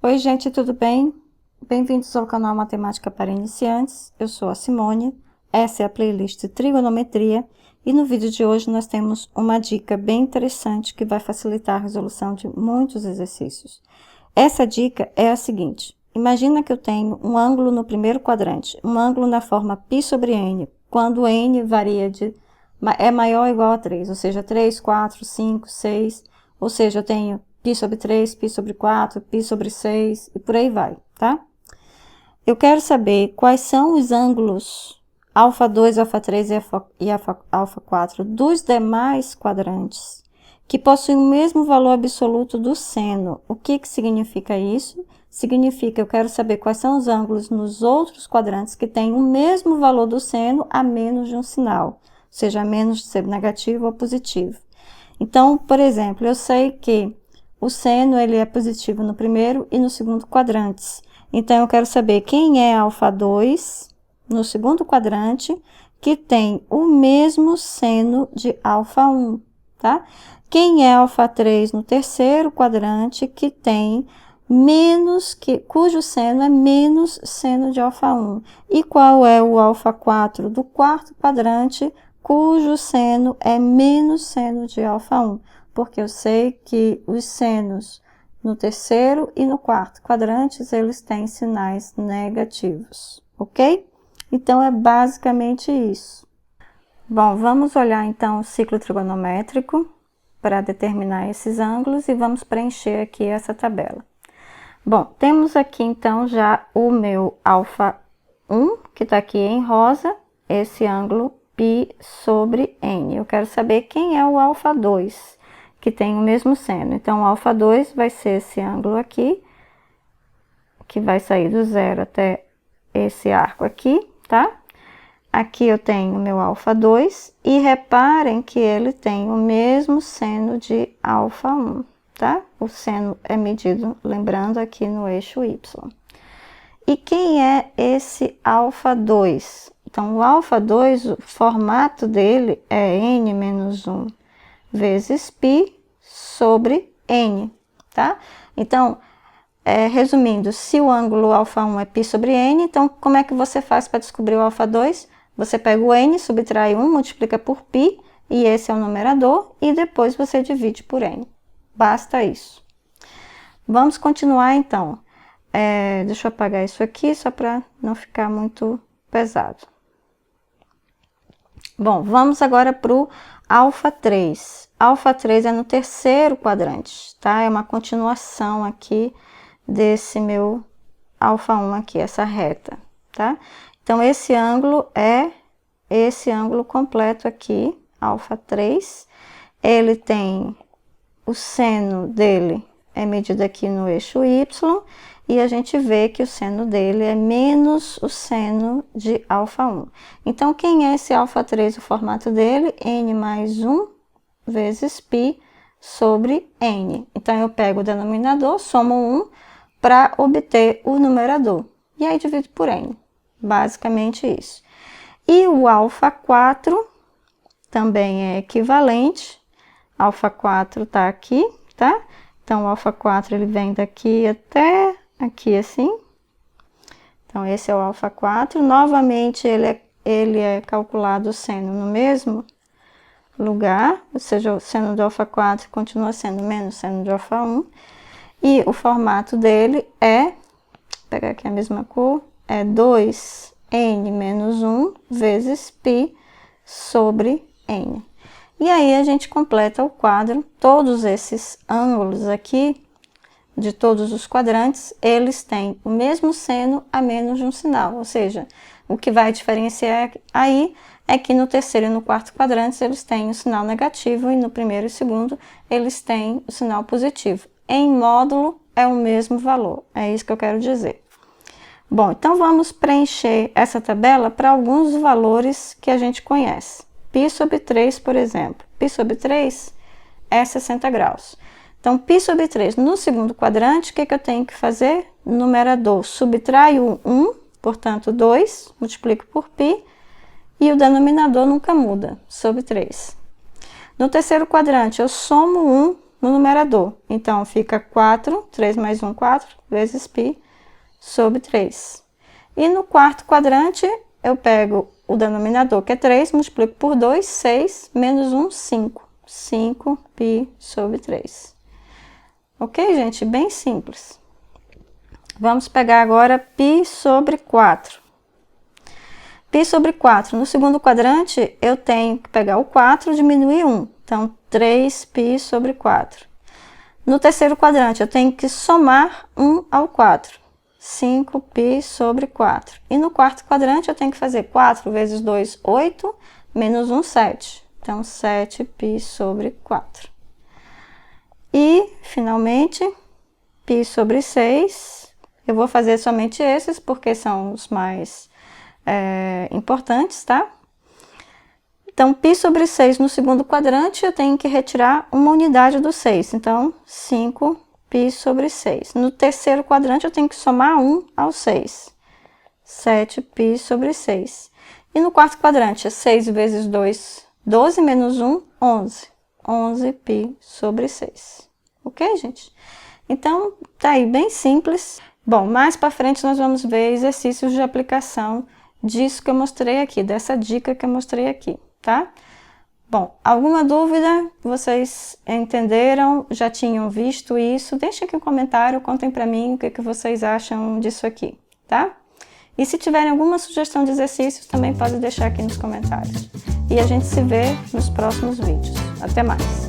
Oi, gente, tudo bem? Bem-vindos ao canal Matemática para Iniciantes. Eu sou a Simone, essa é a playlist Trigonometria e no vídeo de hoje nós temos uma dica bem interessante que vai facilitar a resolução de muitos exercícios. Essa dica é a seguinte: imagina que eu tenho um ângulo no primeiro quadrante, um ângulo na forma π sobre n, quando n varia é maior ou igual a 3, ou seja, 3, 4, 5, 6, ou seja, eu tenho π sobre 3, π sobre 4, π sobre 6 e por aí vai, tá? Eu quero saber quais são os ângulos α2, α3 e α4 dos demais quadrantes que possuem o mesmo valor absoluto do seno. O que significa isso? Significa que eu quero saber quais são os ângulos nos outros quadrantes que têm o mesmo valor do seno a menos de um sinal, ou seja, a menos de ser negativo ou positivo. Então, por exemplo, eu sei que o seno ele é positivo no primeiro e no segundo quadrantes. Então, eu quero saber quem é α2 no segundo quadrante que tem o mesmo seno de α1, tá? Quem é α3 no terceiro quadrante que tem cujo seno é menos seno de α1. E qual é o α4 do quarto quadrante cujo seno é menos seno de α1? Porque eu sei que os senos no terceiro e no quarto quadrantes, eles têm sinais negativos, ok? Então, é basicamente isso. Bom, vamos olhar então o ciclo trigonométrico para determinar esses ângulos e vamos preencher aqui essa tabela. Bom, temos aqui então já o meu α1, que está aqui em rosa, esse ângulo π sobre n. Eu quero saber quem é o α2, que tem o mesmo seno. Então, o α2 vai ser esse ângulo aqui, que vai sair do zero até esse arco aqui, tá? Aqui eu tenho meu α2 e reparem que ele tem o mesmo seno de α1, tá? O seno é medido, lembrando, aqui no eixo y. E quem é esse α2? Então, o α2, o formato dele é n menos 1 vezes π sobre n, tá? Então, resumindo, se o ângulo α1 é π sobre n, então como é que você faz para descobrir o α2? Você pega o n, subtrai 1, multiplica por π, e esse é o numerador, e depois você divide por n. Basta isso. Vamos continuar então. Deixa eu apagar isso aqui, só para não ficar muito pesado. Bom, vamos agora para o α3. α3 é no terceiro quadrante, tá? É uma continuação aqui desse meu α1 aqui, essa reta, tá? Então, esse ângulo é esse ângulo completo aqui, α3. Ele tem o seno dele, é medido aqui no eixo y, e a gente vê que o seno dele é menos o seno de α1. Então, quem é esse α3? O formato dele, n mais 1 vezes π sobre n. Então, eu pego o denominador, somo 1 para obter o numerador. E aí, divido por n. Basicamente isso. E o α4 também é equivalente. α4 tá aqui, tá? Então, o α4 ele vem daqui até aqui assim. Então, esse é o α4. Novamente, ele é calculado o seno no mesmo lugar, ou seja, o seno do α4 continua sendo menos seno de α1. E o formato dele é, vou pegar aqui a mesma cor, é 2n menos 1 vezes π sobre n. E aí, a gente completa o quadro. Todos esses ângulos aqui, de todos os quadrantes, eles têm o mesmo seno a menos de um sinal. Ou seja, o que vai diferenciar aí é que no terceiro e no quarto quadrantes, eles têm o sinal negativo, e no primeiro e segundo, eles têm o sinal positivo. Em módulo, é o mesmo valor. É isso que eu quero dizer. Bom, então vamos preencher essa tabela para alguns valores que a gente conhece. π sobre 3, por exemplo. π sobre 3 é 60 graus. Então, π sobre 3 no segundo quadrante, o que eu tenho que fazer? Numerador, subtraio 1, portanto 2, multiplico por π, e o denominador nunca muda, sobre 3. No terceiro quadrante, eu somo 1 no numerador. Então, fica 4, 3 mais 1, 4, vezes π sobre 3. E no quarto quadrante, eu pego o denominador, que é 3, multiplico por 2, 6, menos 1, 5. 5π sobre 3. Ok, gente? Bem simples. Vamos pegar agora π sobre 4. Π sobre 4. No segundo quadrante, eu tenho que pegar o 4 e diminuir 1. Então, 3π sobre 4. No terceiro quadrante, eu tenho que somar 1 ao 4. 5π sobre 4. E no quarto quadrante, eu tenho que fazer 4 vezes 2, 8, menos 1, 7. Então, 7π sobre 4. E, finalmente, π sobre 6. Eu vou fazer somente esses, porque são os mais importantes, tá? Então, π sobre 6 no segundo quadrante, eu tenho que retirar uma unidade do 6. Então, 5π sobre 6. No terceiro quadrante, eu tenho que somar 1 ao 6. 7π sobre 6. E no quarto quadrante, é 6 vezes 2, 12 menos 1, 11. 11π sobre 6. Ok, gente? Então, tá aí, bem simples. Bom, mais para frente nós vamos ver exercícios de aplicação disso que eu mostrei aqui, dessa dica que eu mostrei aqui, tá? Bom, alguma dúvida? Vocês entenderam? Já tinham visto isso? Deixem aqui um comentário, contem para mim o que vocês acham disso aqui, tá? E se tiverem alguma sugestão de exercícios, também podem deixar aqui nos comentários. E a gente se vê nos próximos vídeos. Até mais!